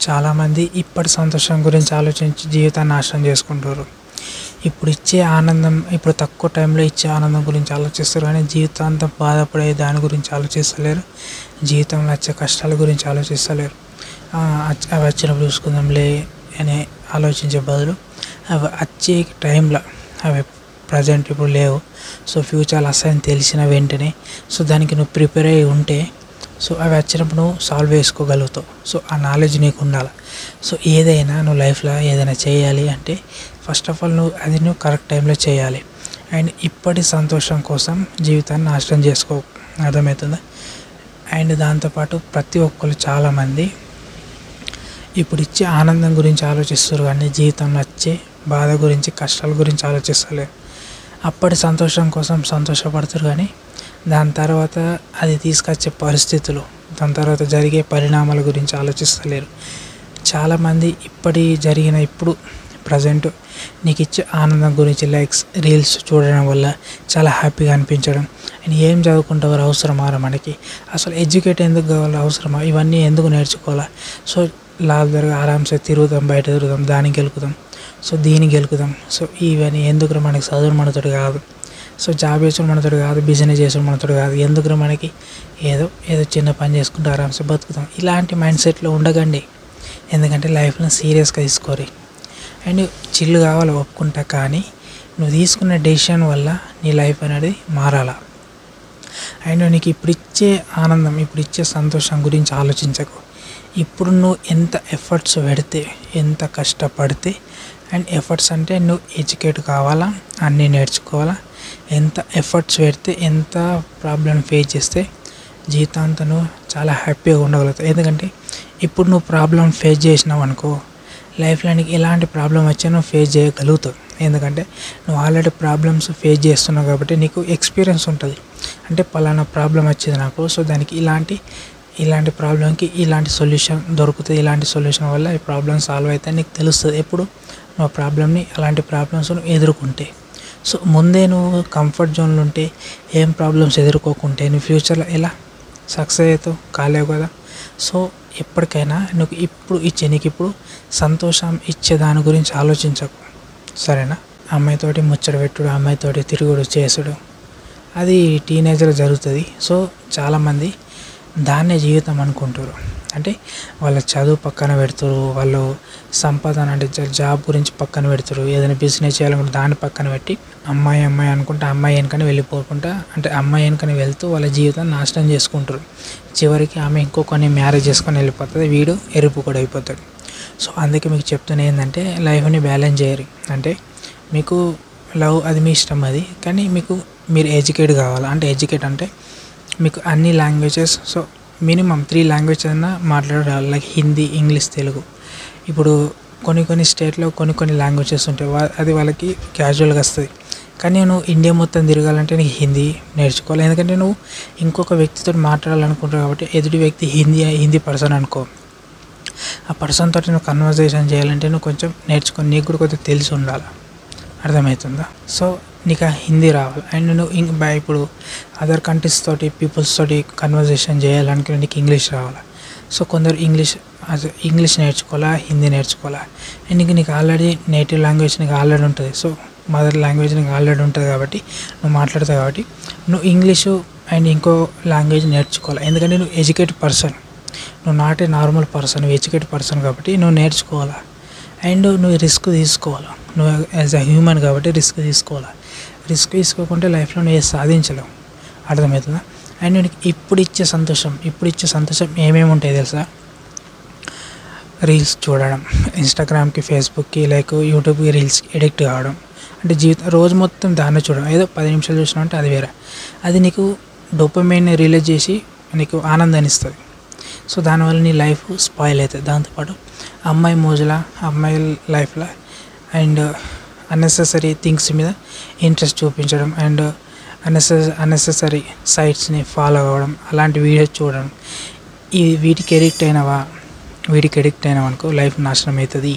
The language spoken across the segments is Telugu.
చాలామంది ఇప్పటి సంతోషం గురించి ఆలోచించి జీవితాన్ని నాశనం చేసుకుంటారు. ఇప్పుడు ఇచ్చే ఆనందం, ఇప్పుడు తక్కువ టైంలో ఇచ్చే ఆనందం గురించి ఆలోచిస్తారు, కానీ జీవితాంతం బాధపడే దాని గురించి ఆలోచిస్తలేరు. జీవితంలో వచ్చే కష్టాల గురించి ఆలోచిస్తలేరు. అవి వచ్చినప్పుడు చూసుకుందాంలే అని ఆలోచించే బదులు అవి వచ్చే టైంలో అవి ప్రజెంట్ ఇప్పుడు లేవు. సో ఫ్యూచర్లో వస్తాయని తెలిసిన వెంటనే దానికి నువ్వు ప్రిపేర్ అయ్యి ఉంటే అవి వచ్చినప్పుడు నువ్వు సాల్వ్ చేసుకోగలుగుతావు. ఆ నాలెడ్జ్ నీకు ఉండాలి. ఏదైనా నువ్వు లైఫ్లో ఏదైనా చేయాలి అంటే ఫస్ట్ ఆఫ్ ఆల్ నువ్వు కరెక్ట్ టైంలో చేయాలి. అండ్ ఇప్పటి సంతోషం కోసం జీవితాన్ని నాశనం చేసుకో, అర్థమవుతుందా? అండ్ దాంతోపాటు ప్రతి ఒక్కరు చాలామంది ఇప్పుడు ఇచ్చే ఆనందం గురించి ఆలోచిస్తారు, కానీ జీవితంలో వచ్చే బాధ గురించి, కష్టాల గురించి ఆలోచిస్తలేరు. అప్పటి సంతోషం కోసం సంతోషపడతారు, కానీ దాని తర్వాత అది తీసుకొచ్చే పరిస్థితులు, దాని తర్వాత జరిగే పరిణామాల గురించి ఆలోచిస్తలేరు. చాలామంది ఇప్పుడు ప్రజెంట్ నీకు ఇచ్చే ఆనందం గురించి లైక్స్, రీల్స్ చూడడం వల్ల చాలా హ్యాపీగా అనిపించడం. అండ్ ఏం చదువుకుంటావారు అవసరమా మనకి, అసలు ఎడ్యుకేట్ ఎందుకు కావాలి, అవసరమా, ఇవన్నీ ఎందుకు నేర్చుకోవాలా, లాభదారుగా ఆరామ్సే తిరుగుదాం, బయట తిరుగుదాం, దానికి గెలుకుదాం, దీనికి గెలుకుదాం. ఇవన్నీ ఎందుకు మనకి చదువు మనతోటి కాదు, జాబ్ చేసుడు మనతోటి కాదు, బిజినెస్ చేసుడు మనతోటి కాదు, ఎందుకు మనకి ఏదో చిన్న పని చేసుకుంటూ ఆరామ్సే బతుకుతాం. ఇలాంటి మైండ్ సెట్లో ఉండకండి. ఎందుకంటే లైఫ్ని సీరియస్గా తీసుకోరి. అండ్ చిల్లు కావాలి ఒప్పుకుంటా, కానీ నువ్వు తీసుకున్న డెసిషన్ వల్ల నీ లైఫ్ అనేది మారాల. అండ్ నీకు ఇప్పుడు ఇచ్చే ఆనందం, ఇప్పుడు ఇచ్చే సంతోషం గురించి ఆలోచించకు. ఇప్పుడు నువ్వు ఎంత ఎఫర్ట్స్ పెడితే, ఎంత కష్టపడితే, అండ్ ఎఫర్ట్స్ అంటే నువ్వు ఎడ్యుకేట్ కావాలా, అన్నీ నేర్చుకోవాలా, ఎంత ఎఫర్ట్స్ పెడితే, ఎంత ప్రాబ్లం ఫేస్ చేస్తే జీవితాంతం నువ్వు చాలా హ్యాపీగా ఉండగలుగుతావు. ఎందుకంటే ఇప్పుడు నువ్వు ప్రాబ్లం ఫేస్ చేసినావు అనుకో, లైఫ్లో నీకు ఎలాంటి ప్రాబ్లం వచ్చా నువ్వు ఫేస్ చేయగలుగుతావు. ఎందుకంటే నువ్వు ఆల్రెడీ ప్రాబ్లమ్స్ ఫేస్ చేస్తున్నావు కాబట్టి నీకు ఎక్స్పీరియన్స్ ఉంటుంది. అంటే పలానా ప్రాబ్లం వచ్చింది నాకు, దానికి ఇలాంటి ప్రాబ్లంకి ఇలాంటి సొల్యూషన్ దొరుకుతుంది, ఇలాంటి సొల్యూషన్ వల్ల ఈ ప్రాబ్లమ్ సాల్వ్ అయితే నీకు తెలుస్తుంది. ఎప్పుడు నువ్వు ప్రాబ్లమ్ని, అలాంటి ప్రాబ్లమ్స్ నువ్వు ఎదుర్కొంటే. ముందే నువ్వు కంఫర్ట్ జోన్లో ఉంటే, ఏం ప్రాబ్లమ్స్ ఎదుర్కోకుంటే నువ్వు ఫ్యూచర్లో ఎలా సక్సెస్ అవుతావు, కాలేవు కదా. ఎప్పటికైనా నీకు ఇప్పుడు సంతోషం ఇచ్చే దాని గురించి ఆలోచించకు, సరేనా? అమ్మాయితోటి ముచ్చట పెట్టుడు, అమ్మాయితోటి తిరుగుడు చేసుడు, అది టీనేజ్లో జరుగుతుంది. చాలామంది దాన్నే జీవితం అనుకుంటారు. అంటే వాళ్ళ చదువు పక్కన పెడతారు, వాళ్ళు సంపాదన అంటే జాబ్ గురించి పక్కన పెడతారు, ఏదైనా బిజినెస్ చేయాలనుకుంటే దాన్ని పక్కన పెట్టి అమ్మాయి అనుకుంటే అమ్మాయి వెనుకని వెళ్ళిపోకుండా, అంటే అమ్మాయి వెనుకని వెళ్తూ వాళ్ళ జీవితాన్ని నాశనం చేసుకుంటారు. చివరికి ఆమె ఇంకొకరిని మ్యారేజ్ చేసుకొని వెళ్ళిపోతుంది, వీడు ఎరుపు కూడా అయిపోతాడు. అందుకే మీకు చెప్తున్నా ఏంటంటే లైఫ్ని బ్యాలెన్స్ చేయరు. అంటే మీకు లవ్ అది మీ ఇష్టం, అది కానీ మీరు ఎడ్యుకేట్ కావాలి. అంటే ఎడ్యుకేట్ అంటే మీకు అన్ని లాంగ్వేజెస్, మినిమం 3 లాంగ్వేజ్ అయినా మాట్లాడాలి. Like Hindi, English, Telugu. ఇప్పుడు కొన్ని స్టేట్లో కొన్ని లాంగ్వేజెస్ ఉంటాయి, అది వాళ్ళకి క్యాజువల్గా వస్తుంది. కానీ నువ్వు ఇండియా మొత్తం తిరగాలంటే నీకు హిందీ నేర్చుకోవాలి. ఎందుకంటే నువ్వు ఇంకొక వ్యక్తితో మాట్లాడాలనుకుంటావు కాబట్టి, ఎదుటి వ్యక్తి హిందీ పర్సన్ అనుకో, ఆ పర్సన్ తోటి నువ్వు కన్వర్జేషన్ చేయాలంటే నువ్వు కొంచెం నేర్చుకొని, నీకు కూడా కొంచెం తెలిసి ఉండాలి, అర్థమవుతుందా? నీకు ఆ హిందీ రావాలి. అండ్ నువ్వు ఇప్పుడు అదర్ కంట్రీస్ తోటి, పీపుల్స్ తోటి కన్వర్జేషన్ చేయాలనుకుంటే నీకు ఇంగ్లీష్ రావాలి. కొందరు ఇంగ్లీష్ నేర్చుకోవాలా, హిందీ నేర్చుకోవాలా. అండ్ నీకు ఆల్రెడీ నేటివ్ లాంగ్వేజ్ నీకు ఆల్రెడీ ఉంటుంది, మదర్ లాంగ్వేజ్ నీకు ఆల్రెడీ ఉంటుంది కాబట్టి నువ్వు మాట్లాడతావు. కాబట్టి నువ్వు ఇంగ్లీషు అండ్ ఇంకో లాంగ్వేజ్ నేర్చుకోవాలి. ఎందుకంటే నువ్వు ఎడ్యుకేటెడ్ పర్సన్, నువ్వు నాట్ ఏ నార్మల్ పర్సన్, నువ్వు ఎడ్యుకేటెడ్ పర్సన్ కాబట్టి నువ్వు నేర్చుకోవాలా. అండ్ నువ్వు రిస్క్ తీసుకోవాలి, నువ్వు యాజ్ అ హ్యూమన్ కాబట్టి రిస్క్ తీసుకోవాలి. రిస్క్ తీసుకోకుంటే లైఫ్లో నువ్వు సాధించలేవు, అర్థమవుతుందా? అండ్ నీకు ఇప్పుడు ఇచ్చే సంతోషం ఏమేమి ఉంటాయి తెలుసా? రీల్స్ చూడడం, ఇన్స్టాగ్రామ్కి, ఫేస్బుక్కి, లైక్ యూట్యూబ్కి రీల్స్కి ఎడిక్ట్ కావడం. అంటే రోజు మొత్తం దాన్ని చూడడం. ఏదో 10 నిమిషాలు చూసినా అంటే అది వేరే, అది నీకు డోపమైన్ రిలీజ్ చేసి నీకు ఆనందాన్ని ఇస్తుంది. దానివల్ల నీ లైఫ్ స్పాయిల్ అవుతుంది. దాంతోపాటు అమ్మాయి లైఫ్లో అండ్ అన్నెసెసరీ థింగ్స్ మీద ఇంట్రెస్ట్ చూపించడం, అండ్ అన్నెసెసరీ సైట్స్ని ఫాలో అవ్వడం, అలాంటి వీడియోస్ చూడడం. వీటికి ఎడిక్ట్ అయినావు అనుకో లైఫ్ నాశనం అవుతుంది.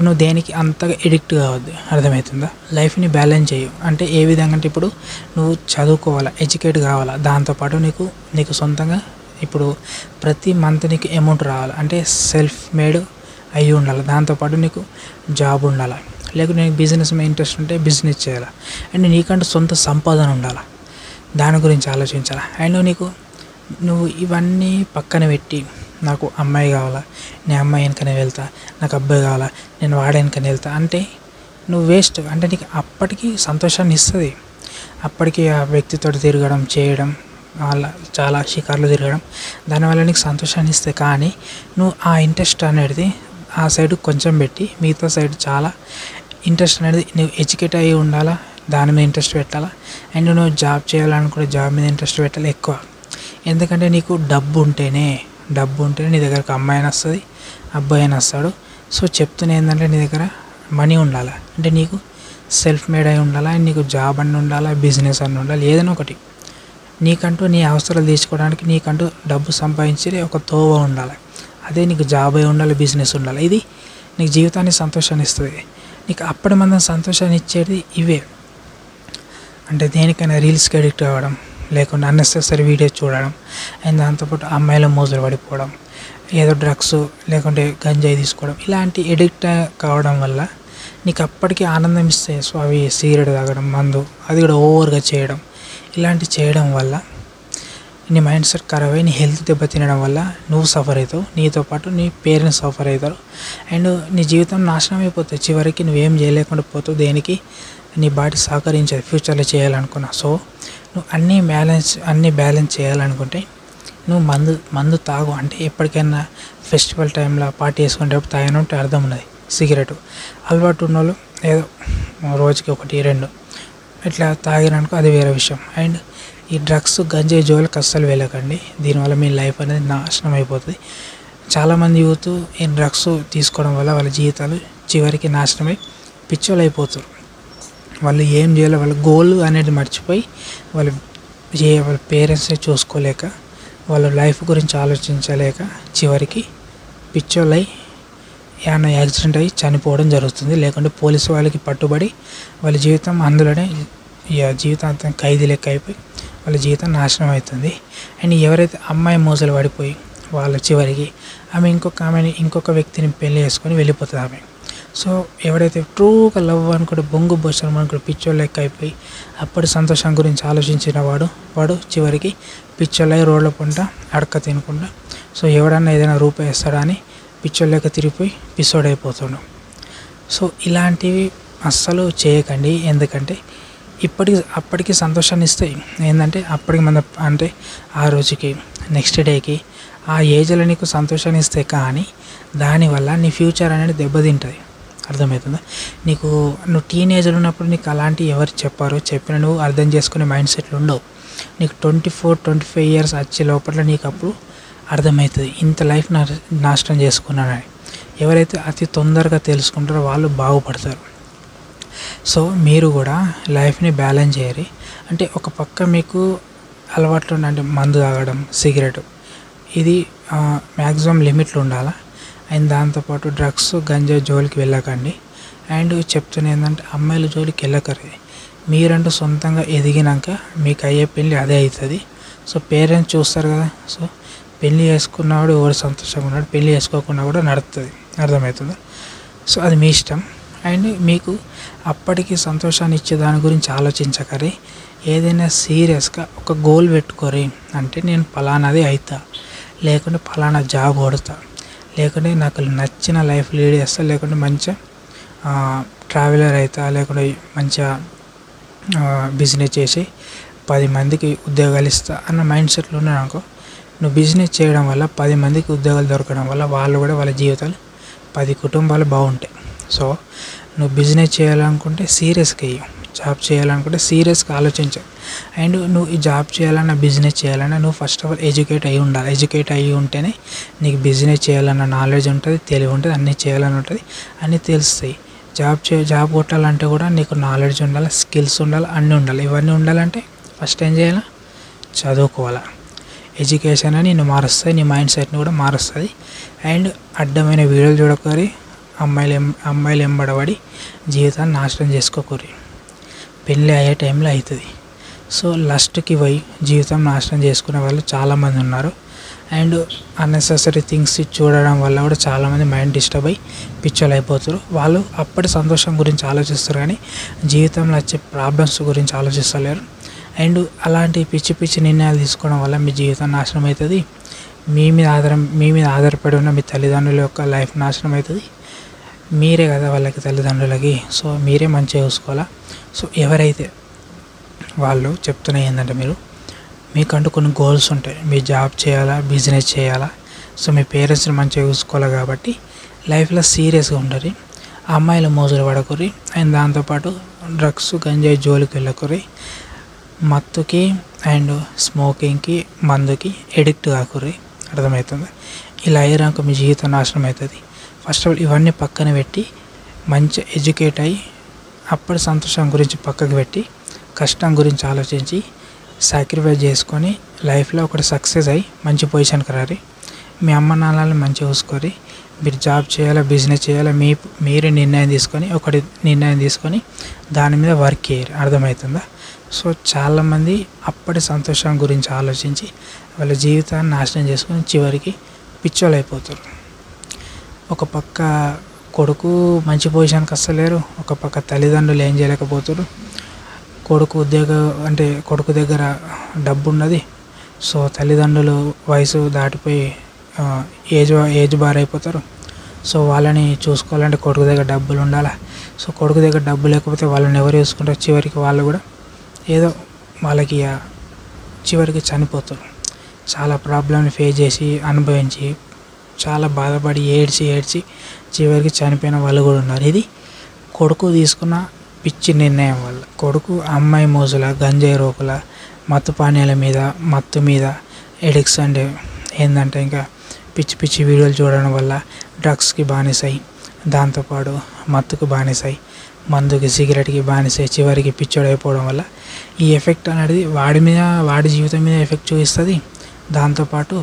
నువ్వు దేనికి అంతగా ఎడిక్ట్ కావద్దు, అర్థమవుతుందా? లైఫ్ని బ్యాలెన్స్ చేయు. అంటే ఏ విధంగా అంటే ఇప్పుడు నువ్వు చదువుకోవాలా, ఎడ్యుకేట్ కావాలా, దాంతోపాటు నీకు సొంతంగా ఇప్పుడు ప్రతి మంత్ నీకు అమౌంట్ రావాలి. అంటే సెల్ఫ్ మేడ్ అయి ఉండాలి. దాంతోపాటు నీకు జాబ్ ఉండాలి, లేకుంటే నీకు బిజినెస్ మీద ఇంట్రెస్ట్ ఉంటే బిజినెస్ చేయాలి. అండ్ నీకంటూ సొంత సంపాదన ఉండాలి, దాని గురించి ఆలోచించాలి. అండ్ నువ్వు ఇవన్నీ పక్కన పెట్టి నాకు అమ్మాయి కావాలా, నేను అమ్మాయి వెనుకనే వెళ్తా, నాకు అబ్బాయి కావాలా, నేను వాడి వెనుకనే వెళ్తా అంటే నువ్వు వేస్ట్. అంటే నీకు అప్పటికి సంతోషాన్ని ఇస్తుంది, అప్పటికి ఆ వ్యక్తితో తిరగడం చేయడం, అలా చాలా షికార్లు తిరగడం, దానివల్ల నీకు సంతోషాన్ని ఇస్తుంది. కానీ నువ్వు ఆ ఇంట్రెస్ట్ అనేది ఆ సైడ్ కొంచెం పెట్టి మిగతా సైడ్ చాలా ఇంట్రెస్ట్ అనేది నువ్వు ఎడ్యుకేట్ అయ్యి ఉండాలా, దాని మీద ఇంట్రెస్ట్ పెట్టాలా. అండ్ నువ్వు జాబ్ చేయాలనుకుంటే జాబ్ మీద ఇంట్రెస్ట్ పెట్టాలి ఎక్కువ. ఎందుకంటే నీకు డబ్బు ఉంటేనే నీ దగ్గరకు అమ్మాయి అయినా వస్తుంది, అబ్బాయి అయినా వస్తాడు. సో చెప్తున్నా ఏంటంటే నీ దగ్గర మనీ ఉండాలి, అంటే నీకు సెల్ఫ్ మేడ్ అయి ఉండాలి, అండ్ నీకు జాబ్ అన్నీ ఉండాలి, బిజినెస్ అన్నీ ఉండాలి, ఏదైనా ఒకటి నీకంటూ నీ అవసరాలు తీర్చుకోవడానికి నీకంటూ డబ్బు సంపాదించి ఒక తోవ ఉండాలి. అదే నీకు జాబ్ అయి ఉండాలి, బిజినెస్ ఉండాలి. ఇది నీకు జీవితాన్ని సంతోషాన్ని ఇస్తుంది. నీకు అప్పటి మందం సంతోషాన్ని ఇచ్చేది ఇవే. అంటే దేనికైనా రీల్స్కి అడిక్ట్ అవ్వడం, లేకుంటే అన్నెసెసరీ వీడియోస్ చూడడం, అండ్ దాంతోపాటు అమ్మాయిల మోజులు పడిపోవడం, ఏదో డ్రగ్స్ లేకుంటే గంజాయి తీసుకోవడం, ఇలాంటి ఎడిక్ట్ కావడం వల్ల నీకు అప్పటికి ఆనందం ఇస్తాయి. సో అవి సిగరెట్ తాగడం, మందు, అది కూడా ఓవర్గా చేయడం, ఇలాంటి చేయడం వల్ల నీ మైండ్ సెట్ ఖరాబ్ అయ్యి నీ హెల్త్ దెబ్బతినడం వల్ల నువ్వు సఫర్ అవుతావు, నీతో పాటు నీ పేరెంట్స్ సఫర్ అవుతారు. అండ్ నీ జీవితం నాశనం అయిపోతుంది. చివరికి నువ్వేం చేయలేకుండా పోతావు, దేనికి నీ బాడీ సహకరించేది ఫ్యూచర్లో చేయాలనుకున్నా. సో నువ్వు అన్నీ బ్యాలెన్స్ చేయాలనుకుంటే నువ్వు మందు తాగు. అంటే ఎప్పటికైనా ఫెస్టివల్ టైంలో పార్టీ వేసుకునేటప్పుడు తాగినట్టు అర్థం ఉన్నది. సిగరెట్ అలవాటు ఉన్న వాళ్ళు ఏదో రోజుకి 1-2 ఇట్లా తాగిరనుకో, అది వేరే విషయం. అండ్ ఈ డ్రగ్స్ గంజాయి జోలికి అస్సలు వెళ్ళకండి, దీనివల్ల మీ లైఫ్ అనేది నాశనం అయిపోతుంది. చాలామంది యూత్ ఈ డ్రగ్స్ తీసుకోవడం వల్ల వాళ్ళ జీవితాలు చివరికి నాశనమై పిచ్చోళ్ళు అయిపోతారు. వాళ్ళు ఏం చేయాలో వాళ్ళ గోల్ అనేది మర్చిపోయి వాళ్ళ పేరెంట్స్ని చూసుకోలేక, వాళ్ళ లైఫ్ గురించి ఆలోచించలేక చివరికి పిచ్చోళ్ళై ఏమైనా యాక్సిడెంట్ అయ్యి చనిపోవడం జరుగుతుంది. లేకుంటే పోలీసు వాళ్ళకి పట్టుబడి వాళ్ళ జీవితం అందులోనే జీవితాంతం ఖైదీ లెక్క అయిపోయి వాళ్ళ జీవితం నాశనం అవుతుంది. అండ్ ఎవరైతే అమ్మాయి మోసలు పడిపోయి వాళ్ళ చివరికి ఇంకొక వ్యక్తిని పెళ్లి చేసుకొని వెళ్ళిపోతుంది ఆమె. సో ఎవరైతే ట్రూగా లవ్ అనుకుంటే బొంగు బొచ్చడం అనుకుంటే పిచ్చోళ్ళు లెక్క అయిపోయి అప్పటి సంతోషం గురించి ఆలోచించిన వాడు చివరికి పిచ్చోళ్ళై రోడ్ల పంట అడక తినకుండా, సో ఎవడన్నా ఏదైనా రూపాయి ఇస్తాడా అని పిచ్చోళ్ళ లెక్క తిరిగిపోయి పిచ్చోడైపోతాడు. సో ఇలాంటివి అస్సలు చేయకండి. ఎందుకంటే అప్పటికి సంతోషాన్ని ఇస్తాయి. ఏంటంటే అప్పటికి అంటే ఆ రోజుకి నెక్స్ట్ డేకి ఆ ఏజ్లో నీకు సంతోషాన్ని ఇస్తాయి. కానీ దానివల్ల నీ ఫ్యూచర్ అనేది దెబ్బతింటుంది. అర్థమవుతుందా? నువ్వు టీనేజ్లో ఉన్నప్పుడు నీకు అలాంటి ఎవరు చెప్పినా నువ్వు అర్థం చేసుకునే మైండ్ సెట్లు ఉండవు. నీకు 24-25 ఇయర్స్ వచ్చే లోపల నీకు అప్పుడు అర్థమవుతుంది ఇంత లైఫ్ నాశనం చేసుకున్నానని. ఎవరైతే అతి తొందరగా తెలుసుకుంటారో వాళ్ళు బాగుపడతారు. సో మీరు కూడా లైఫ్ని బ్యాలెన్స్ చేయాలి. అంటే ఒక పక్క మీకు అలవాట్లు అంటే మందు తాగడం, సిగరెట్, ఇది మ్యాక్సిమం లిమిట్లు ఉండాలి. అండ్ దాంతోపాటు డ్రగ్స్ గంజా జోలికి వెళ్ళకండి. అండ్ చెప్తున్నా ఏంటంటే అమ్మాయిల జోలికి వెళ్ళకరు. మీరంటూ సొంతంగా ఎదిగినాక మీకు అయ్యే పెళ్ళి అదే అవుతుంది. సో పేరెంట్స్ చూస్తారు కదా. సో పెళ్ళి చేసుకున్నవాడు ఎవరు సంతోషంగా ఉన్నాడు, పెళ్ళి చేసుకోకుండా కూడా నడుస్తుంది. అర్థమవుతుందా? సో అది మీ ఇష్టం. అండ్ మీకు అప్పటికి సంతోషాన్ని ఇచ్చే దాని గురించి ఆలోచించకరి. ఏదైనా సీరియస్గా ఒక గోల్ పెట్టుకోరి. అంటే నేను ఫలానాది అవుతా, లేకుంటే ఫలానా జాబ్ కొడతా, లేకుంటే నాకు నచ్చిన లైఫ్ లీడ్ చేస్తా, లేకుంటే మంచిగా ట్రావెలర్ అవుతా, లేకుంటే మంచిగా బిజినెస్ చేసి 10 మందికి ఉద్యోగాలు ఇస్తా అన్న మైండ్ సెట్లో ఉన్నాను అనుకో. నువ్వు బిజినెస్ చేయడం వల్ల 10 మందికి ఉద్యోగాలు దొరకడం వల్ల వాళ్ళు కూడా వాళ్ళ జీవితాలు 10 కుటుంబాలు బాగుంటాయి. సో నువ్వు బిజినెస్ చేయాలనుకుంటే సీరియస్గా వెయ్యి, జాబ్ చేయాలనుకుంటే సీరియస్గా ఆలోచించు. అండ్ నువ్వు ఈ జాబ్ చేయాలన్నా బిజినెస్ చేయాలన్నా నువ్వు ఫస్ట్ ఆఫ్ ఆల్ ఎడ్యుకేట్ అయ్యి ఉండాలి. ఎడ్యుకేట్ అయ్యి ఉంటేనే నీకు బిజినెస్ చేయాలన్న నాలెడ్జ్ ఉంటుంది, తెలివి ఉంటుంది, అన్నీ చేయాలని ఉంటుంది, అన్నీ తెలుస్తాయి. జాబ్ కొట్టాలంటే కూడా నీకు నాలెడ్జ్ ఉండాలి, స్కిల్స్ ఉండాలి, అన్నీ ఉండాలి. ఇవన్నీ ఉండాలంటే ఫస్ట్ ఏం చేయాలి? చదువుకోవాలి. ఎడ్యుకేషన్ అని నిన్ను మారుస్తుంది, నీ మైండ్ సెట్ని కూడా మారుస్తుంది. అండ్ అడ్డమైన వీడియోలు చూడకూరి, అమ్మాయిలు ఎంబడబడి జీవితాన్ని నాశనం చేసుకోకూరి. పెళ్ళి అయ్యే టైంలో అవుతుంది. సో లస్ట్కి పోయి జీవితం నాశనం చేసుకునే వాళ్ళు చాలామంది ఉన్నారు. అండ్ అన్నెసెసరీ థింగ్స్ చూడడం వల్ల కూడా చాలామంది మైండ్ డిస్టర్బ్ అయ్యి పిచ్చోలు అయిపోతారు. వాళ్ళు అప్పటి సంతోషం గురించి ఆలోచిస్తారు కానీ జీవితంలో వచ్చే ప్రాబ్లమ్స్ గురించి ఆలోచిస్తలేరు. అండ్ అలాంటి పిచ్చి నిర్ణయాలు తీసుకోవడం వల్ల మీ జీవితం నాశనం అవుతుంది. మీ మీద ఆధారపడి ఉన్న మీ తల్లిదండ్రుల యొక్క లైఫ్ నాశనం అవుతుంది. మీరే కదా వాళ్ళకి తల్లిదండ్రులకి. సో మీరే మంచిగా చూసుకోవాలా. సో ఎవరైతే వాళ్ళు చెప్తున్నా ఏంటంటే మీకంటూ కొన్ని గోల్స్ ఉంటాయి. మీ జాబ్ చేయాలా, బిజినెస్ చేయాలా, సో మీ పేరెంట్స్ని మంచిగా చూసుకోవాలి. కాబట్టి లైఫ్లో సీరియస్గా ఉంటుంది. ఆ అమ్మాయిల మోజులు పడకుర్రి. అండ్ దాంతోపాటు డ్రగ్స్ గంజాయి జోలికి వెళ్ళకుర్రి. మత్తుకి అండ్ స్మోకింగ్కి మందుకి ఎడిక్ట్ కాకుర్రి. అర్థమవుతుంది. ఇలా అయ్యాక మీ జీవితం నాశనం అవుతుంది. ఫస్ట్ ఆఫ్ ఆల్ ఇవన్నీ పక్కన పెట్టి మంచి ఎడ్యుకేట్ అయ్యి అప్పటి సంతోషం గురించి పక్కకు పెట్టి కష్టం గురించి ఆలోచించి సాక్రిఫైస్ చేసుకొని లైఫ్లో ఒకటి సక్సెస్ అయ్యి మంచి పొజిషన్కి రారి. మీ అమ్మ నాన్నలను మంచిగా చూసుకోరి. మీరు జాబ్ చేయాలా, బిజినెస్ చేయాలా, మీరే నిర్ణయం తీసుకొని దాని మీద వర్క్ చేయరు. అర్థమవుతుందా? సో చాలామంది అప్పటి సంతోషం గురించి ఆలోచించి వాళ్ళ జీవితాన్ని నాశనం చేసుకొని చివరికి పిచ్చోలు అయిపోతారు. ఒక పక్క కొడుకు మంచి పొజిషన్కి వస్తలేరు, ఒక పక్క తల్లిదండ్రులు ఏం చేయలేకపోతారు. కొడుకు దగ్గర డబ్బు ఉన్నది. సో తల్లిదండ్రులు వయసు దాటిపోయి ఏజ్ బార్ అయిపోతారు. సో వాళ్ళని చూసుకోవాలంటే కొడుకు దగ్గర డబ్బులు ఉండాలి. సో కొడుకు దగ్గర డబ్బు లేకపోతే వాళ్ళని ఎవరు చూసుకుంటారు? చివరికి వాళ్ళు కూడా ఏదో వాళ్ళకి చివరికి చనిపోతారు. చాలా ప్రాబ్లమ్ని ఫేస్ చేసి అనుభవించి చాలా బాధపడి ఏడ్చి చివరికి చనిపోయిన వాళ్ళు కూడా ఉన్నారు. ఇది కొడుకు తీసుకున్న పిచ్చి నిర్ణయం వల్ల. కొడుకు అమ్మాయి మోజుల, గంజాయి రోకుల, మత్తు మీద ఎడిక్స్ అంటే ఏంటంటే ఇంకా పిచ్చి వీడియోలు చూడడం వల్ల డ్రగ్స్కి బానిసై, దాంతోపాటు మత్తుకు బానిసై, మందుకి సిగరెట్కి బానిసై చివరికి పిచ్చోడు అయిపోవడం వల్ల ఈ ఎఫెక్ట్ అనేది వాడి జీవితం మీద ఎఫెక్ట్ చూపిస్తుంది. దాంతోపాటు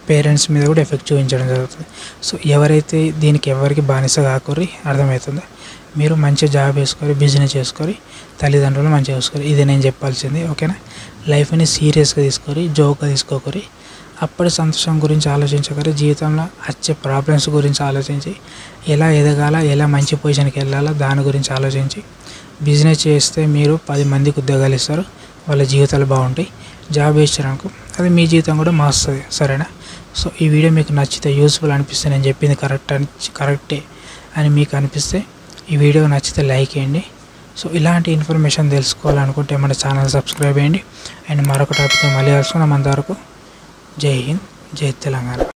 పేరెంట్స్ మీద కూడా ఎఫెక్ట్ చూపించడం జరుగుతుంది. సో ఎవరైతే దీనికి ఎవరికి బానిస కాకూరి. అర్థమవుతుందా? మీరు మంచి జాబ్ వేసుకొని బిజినెస్ చేసుకొని తల్లిదండ్రులు మంచిగా చూసుకోరు. ఇది నేను చెప్పాల్సింది. ఓకేనా? లైఫ్ని సీరియస్గా తీసుకొని జోక్గా తీసుకోకరి. అప్పటి సంతోషం గురించి ఆలోచించకరి. జీవితంలో వచ్చే ప్రాబ్లమ్స్ గురించి ఆలోచించి ఎలా ఎదగాల, ఎలా మంచి పొజిషన్కి వెళ్ళాలా దాని గురించి ఆలోచించి బిజినెస్ చేస్తే మీరు 10 మందికి ఉద్యోగాలు ఇస్తారు. వాళ్ళ జీవితాలు బాగుంటాయి. జాబ్ వేసారనుకో అది మీ జీవితం కూడా మారుస్తుంది. సరేనా? సో ఈ వీడియో మీకు నచ్చితే, యూస్ఫుల్ అనిపిస్తే, నేను చెప్పింది కరెక్టే అని మీకు అనిపిస్తే ఈ వీడియో నచ్చితే లైక్ చేయండి. సో ఇలాంటి ఇన్ఫర్మేషన్ తెలుసుకోవాలనుకుంటే మన ఛానల్ సబ్స్క్రైబ్ చేయండి. అండ్ మరొక టాపిక్తో మళ్ళీ కలుసుకుందాం. అంతవరకు జై హింద్, జై తెలంగాణ.